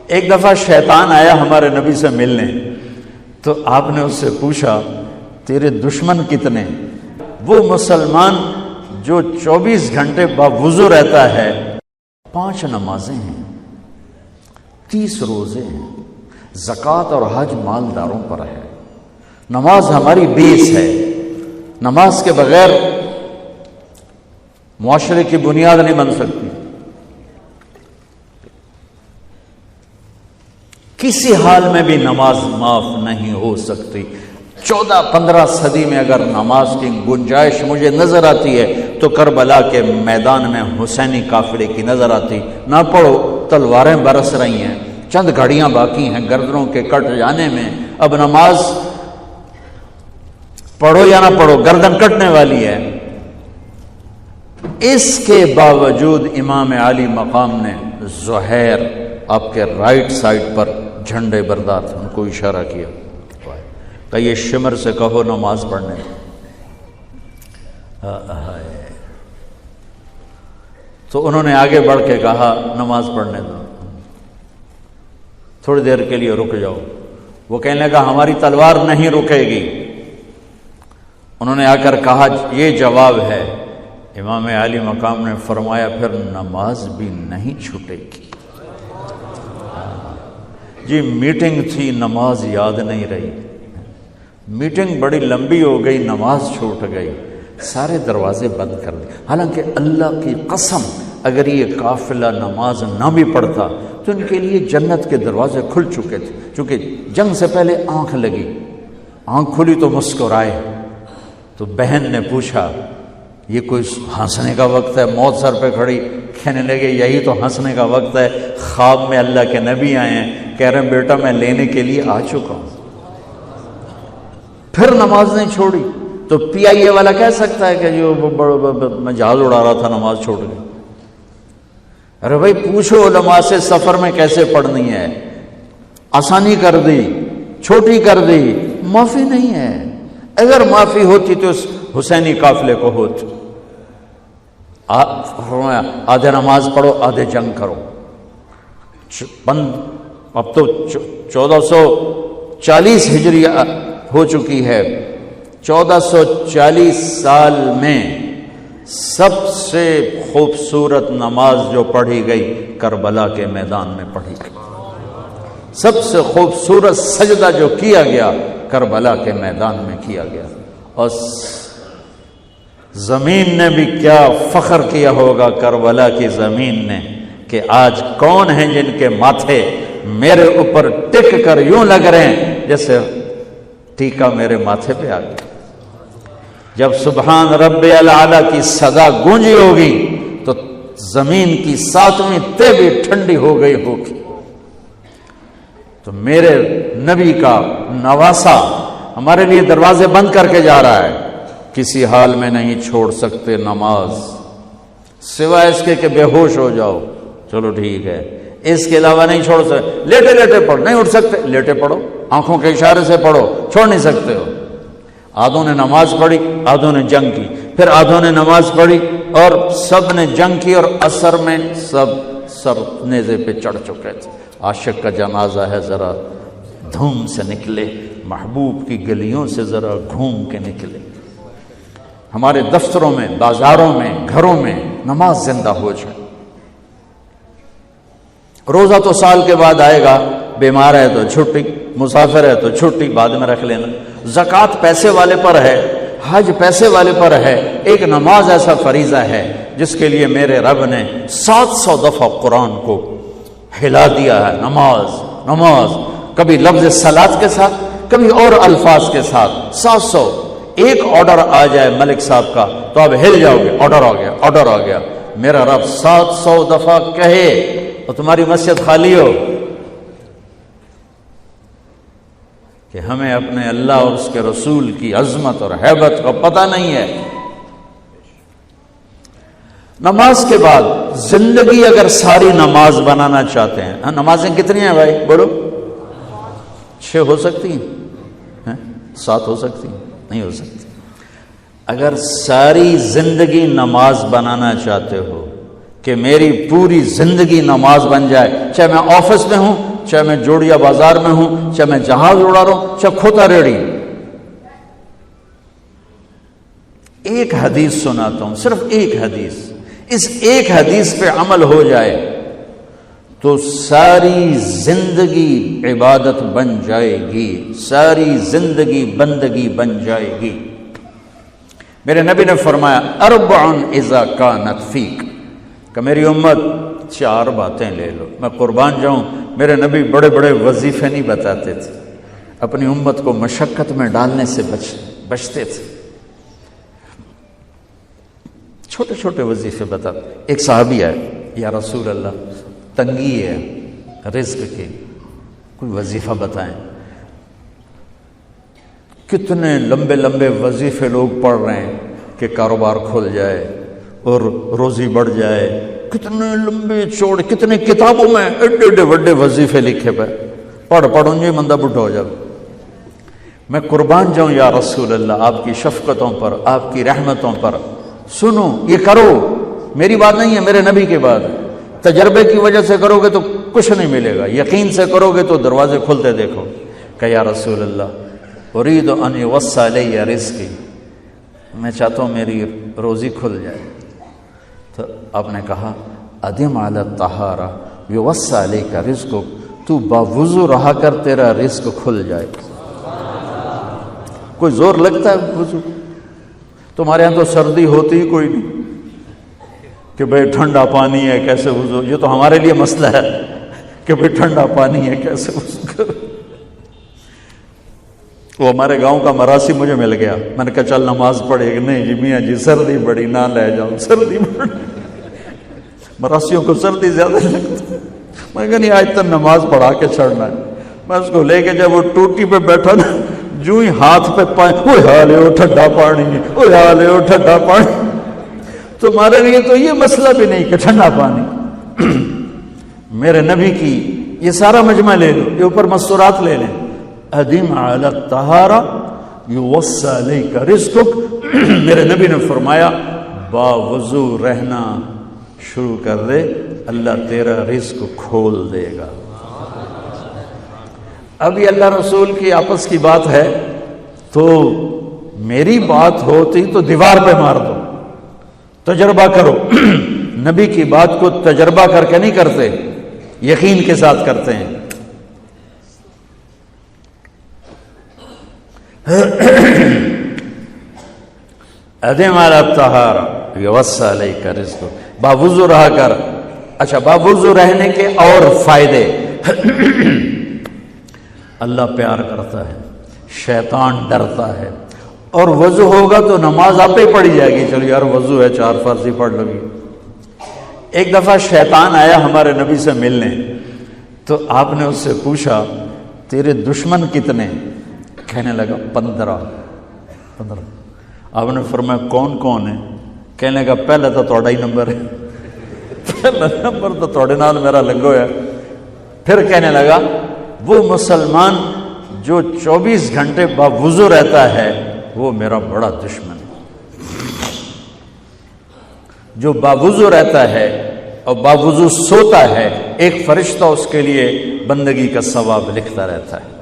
ایک دفعہ شیطان آیا ہمارے نبی سے ملنے، تو آپ نے اس سے پوچھا تیرے دشمن کتنے؟ وہ مسلمان جو 24 گھنٹے باوضو رہتا ہے، 5 نمازیں ہیں، 30 روزے ہیں، زکوٰۃ اور حج مالداروں پر ہے۔ نماز ہماری بیس ہے، نماز کے بغیر معاشرے کی بنیاد نہیں بن سکتی۔ کسی حال میں بھی نماز معاف نہیں ہو سکتی۔ 14-15 صدی میں اگر نماز کی گنجائش مجھے نظر آتی ہے تو کربلا کے میدان میں حسینی قافلے کی نظر آتی۔ نہ پڑھو، تلواریں برس رہی ہیں، چند گھڑیاں باقی ہیں گردنوں کے کٹ جانے میں، اب نماز پڑھو یا نہ پڑھو گردن کٹنے والی ہے۔ اس کے باوجود امام عالی مقام نے زہیر آپ کے رائٹ سائڈ پر جھنڈے بردار تھے، ان کو اشارہ کیا کہ یہ شمر سے کہو نماز پڑھنے دو۔ تو انہوں نے آگے بڑھ کے کہا نماز پڑھنے دو، تھوڑی دیر کے لیے رک جاؤ۔ وہ کہنے لگا ہماری تلوار نہیں رکے گی۔ انہوں نے آ کر کہا یہ جواب ہے۔ امام عالی مقام نے فرمایا پھر نماز بھی نہیں چھوٹے گی۔ جی میٹنگ تھی، نماز یاد نہیں رہی، میٹنگ بڑی لمبی ہو گئی، نماز چھوٹ گئی، سارے دروازے بند کر دیے۔ حالانکہ اللہ کی قسم اگر یہ قافلہ نماز نہ بھی پڑھتا تو ان کے لیے جنت کے دروازے کھل چکے تھے، چونکہ جنگ سے پہلے آنکھ لگی، آنکھ کھلی تو مسکرائے۔ تو بہن نے پوچھا یہ کوئی ہنسنے کا وقت ہے؟ موت سر پہ کھڑی، کہنے لگے یہی تو ہنسنے کا وقت ہے۔ خواب میں اللہ کے نبی آئے ہیں، کہہ رہے ہیں بیٹا میں لینے کے لیے آ چکا ہوں۔ پھر نماز نہیں چھوڑی۔ تو پی آئی اے والا کہہ سکتا ہے کہ جو میں جہاز اڑا رہا تھا نماز چھوڑ گئی؟ ارے بھائی پوچھو علماء سے سفر میں کیسے پڑھنی ہے، آسانی کر دی، چھوٹی کر دی، معافی نہیں ہے۔ اگر معافی ہوتی تو اس حسینی قافلے کو ہوتی۔ آدھے نماز پڑھو آدھے جنگ کرو۔ اب تو 1440 ہجری ہو چکی ہے، 1440 سال میں سب سے خوبصورت نماز جو پڑھی گئی کربلا کے میدان میں پڑھی گئی، سب سے خوبصورت سجدہ جو کیا گیا کربلا کے میدان میں کیا گیا۔ اور زمین نے بھی کیا فخر کیا ہوگا کربلا کی زمین نے کہ آج کون ہیں جن کے ماتھے میرے اوپر ٹک کر یوں لگ رہے ہیں جیسے ٹیکا میرے ماتھے پہ آ گیا۔ جب سبحان رب العالی کی صدا گونجی ہوگی تو زمین کی 7ویں تہ بھی ٹھنڈی ہو گئی ہوگی۔ تو میرے نبی کا نواسا ہمارے لیے دروازے بند کر کے جا رہا ہے۔ کسی حال میں نہیں چھوڑ سکتے نماز، سوائے اس کے کہ بے ہوش ہو جاؤ، چلو ٹھیک ہے، اس کے علاوہ نہیں چھوڑ سکتے۔ لیٹے لیٹے پڑھو، نہیں اٹھ سکتے لیٹے پڑھو، آنکھوں کے اشارے سے پڑھو، چھوڑ نہیں سکتے ہو۔ آدھوں نے نماز پڑھی، آدھوں نے جنگ کی، پھر آدھوں نے نماز پڑھی اور سب نے جنگ کی، اور عصر میں سب سر نیزے پہ چڑھ چکے تھے۔ عاشق کا جنازہ ہے، ذرا دھوم سے نکلے، محبوب کی گلیوں سے ذرا گھوم کے نکلے۔ ہمارے دفتروں میں، بازاروں میں، گھروں میں نماز زندہ ہو جائے۔ روزہ تو سال کے بعد آئے گا، بیمار ہے تو چھٹی، مسافر ہے تو چھٹی بعد میں رکھ لینا۔ زکوٰۃ پیسے والے پر ہے، حج پیسے والے پر ہے، ایک نماز ایسا فریضہ ہے جس کے لیے میرے رب نے 700 دفعہ قرآن کو ہلا دیا ہے۔ نماز نماز، کبھی لفظ صلاۃ کے ساتھ، کبھی اور الفاظ کے ساتھ، 700۔ ایک آرڈر آ جائے ملک صاحب کا تو آپ ہل جاؤ گے، آرڈر آ گیا، آرڈر آ گیا۔ میرا رب 700 دفعہ کہے اور تمہاری مسجد خالی ہو کہ ہمیں اپنے اللہ اور اس کے رسول کی عظمت اور ہیبت کا پتہ نہیں ہے۔ نماز کے بعد زندگی اگر ساری نماز بنانا چاہتے ہیں، نمازیں کتنی ہیں بھائی بولو؟ 6 ہو سکتی ہیں؟ 7 ہو سکتی ہیں؟ نہیں ہو سکتی۔ اگر ساری زندگی نماز بنانا چاہتے ہو کہ میری پوری زندگی نماز بن جائے، چاہے میں آفس میں ہوں، چاہے میں جوڑیا بازار میں ہوں، چاہے میں جہاز اڑا رہا ہوں، چاہے کھوتا ریڑی۔ ایک حدیث سناتا ہوں، صرف ایک حدیث، اس ایک حدیث پہ عمل ہو جائے تو ساری زندگی عبادت بن جائے گی، ساری زندگی بندگی بن جائے گی۔ میرے نبی نے فرمایا اربع اذا کانت فیک، کہ میری امت 4 باتیں لے لو۔ میں قربان جاؤں، میرے نبی بڑے بڑے وظیفے نہیں بتاتے تھے، اپنی امت کو مشقت میں ڈالنے سے بچتے تھے، چھوٹے چھوٹے وظیفے بتاتے۔ ایک صحابی آئے، یا رسول اللہ تنگی ہے رزق کی، کوئی وظیفہ بتائیں۔ کتنے لمبے لمبے وظیفے لوگ پڑھ رہے ہیں کہ کاروبار کھل جائے اور روزی بڑھ جائے، کتنے لمبے چوڑے، کتنے کتابوں میں ایڈے ایڈے بڑے وظیفے لکھے پہ، پڑھ جی مندہ بڈھا ہو جائے۔ میں قربان جاؤں یا رسول اللہ آپ کی شفقتوں پر، آپ کی رحمتوں پر، سنو یہ کرو، میری بات نہیں ہے، میرے نبی کی بات ہے۔ تجربے کی وجہ سے کرو گے تو کچھ نہیں ملے گا، یقین سے کرو گے تو دروازے کھلتے دیکھو۔ کہ یا رسول اللہ ارید ان یوسع علی رزقی، میں چاہتا ہوں میری روزی کھل جائے۔ تو آپ نے کہا ادم علی الطہارہ یوسع علیک رزقک، تو باوضو رہا کر تیرا رزق کھل جائے۔ کوئی زور لگتا ہے وضو؟ تمہارے ہاں تو سردی ہوتی ہی کوئی نہیں کہ بھئی ٹھنڈا پانی ہے کیسے وضو، یہ تو ہمارے لیے مسئلہ ہے کہ بھئی ٹھنڈا پانی ہے کیسے وضو کرو۔ وہ ہمارے گاؤں کا مراسی مجھے مل گیا، میں نے کہا چل نماز پڑھے گی، نہیں جی میاں جی سردی بڑی، نہ لے جاؤں سردی بڑی، مراسیوں کو سردی زیادہ لگتی ہے۔ میں نے کہا نہیں آج تک نماز پڑھا کے چھڑنا ہے۔ میں اس کو لے کے جب وہ ٹوٹی پہ بیٹھا نا، جو ہی ہاتھ پہ پانی، اوہ حالے ہو ٹھنڈا پانی، اوہ حالے ہو ٹھنڈا پانی۔ تمہارے لیے تو یہ مسئلہ بھی نہیں کہ ٹھنڈا پانی۔ میرے نبی کی یہ سارا مجمع لے لو، یہ اوپر مستورات لے لیں، ادم علی الطہارہ یوسع علیک رزقک۔ میرے نبی نے فرمایا باوضو رہنا شروع کر دے، اللہ تیرا رزق کھول دے گا۔ اب یہ اللہ رسول کی آپس کی بات ہے تو میری بات ہوتی تو دیوار پہ مار دو، تجربہ کرو۔ نبی کی بات کو تجربہ کر کے نہیں کرتے، یقین کے ساتھ کرتے ہیں۔ ادم علی الطہارہ یوسع علیک رزقک، باوضو رہا کر۔ اچھا باوضو رہنے کے اور فائدے، اللہ پیار کرتا ہے، شیطان ڈرتا ہے، اور وضو ہوگا تو نماز آپ ہی پڑھی جائے گی، چلو یار وضو ہے 4 فرض ہی پڑھ لو گی۔ ایک دفعہ شیطان آیا ہمارے نبی سے ملنے، تو آپ نے اس سے پوچھا تیرے دشمن کتنے؟ کہنے لگا 15۔ آپ نے فرمایا کون کون ہے؟ کہنے لگا پہلے تو تھوڑا ہی نمبر ہے، پہلا نمبر تو تھوڑے نال میرا لگو ہے۔ پھر کہنے لگا وہ مسلمان جو 24 گھنٹے باوضو رہتا ہے وہ میرا بڑا دشمن ہے۔ جو باوضو رہتا ہے اور باوضو سوتا ہے، ایک فرشتہ اس کے لیے بندگی کا ثواب لکھتا رہتا ہے۔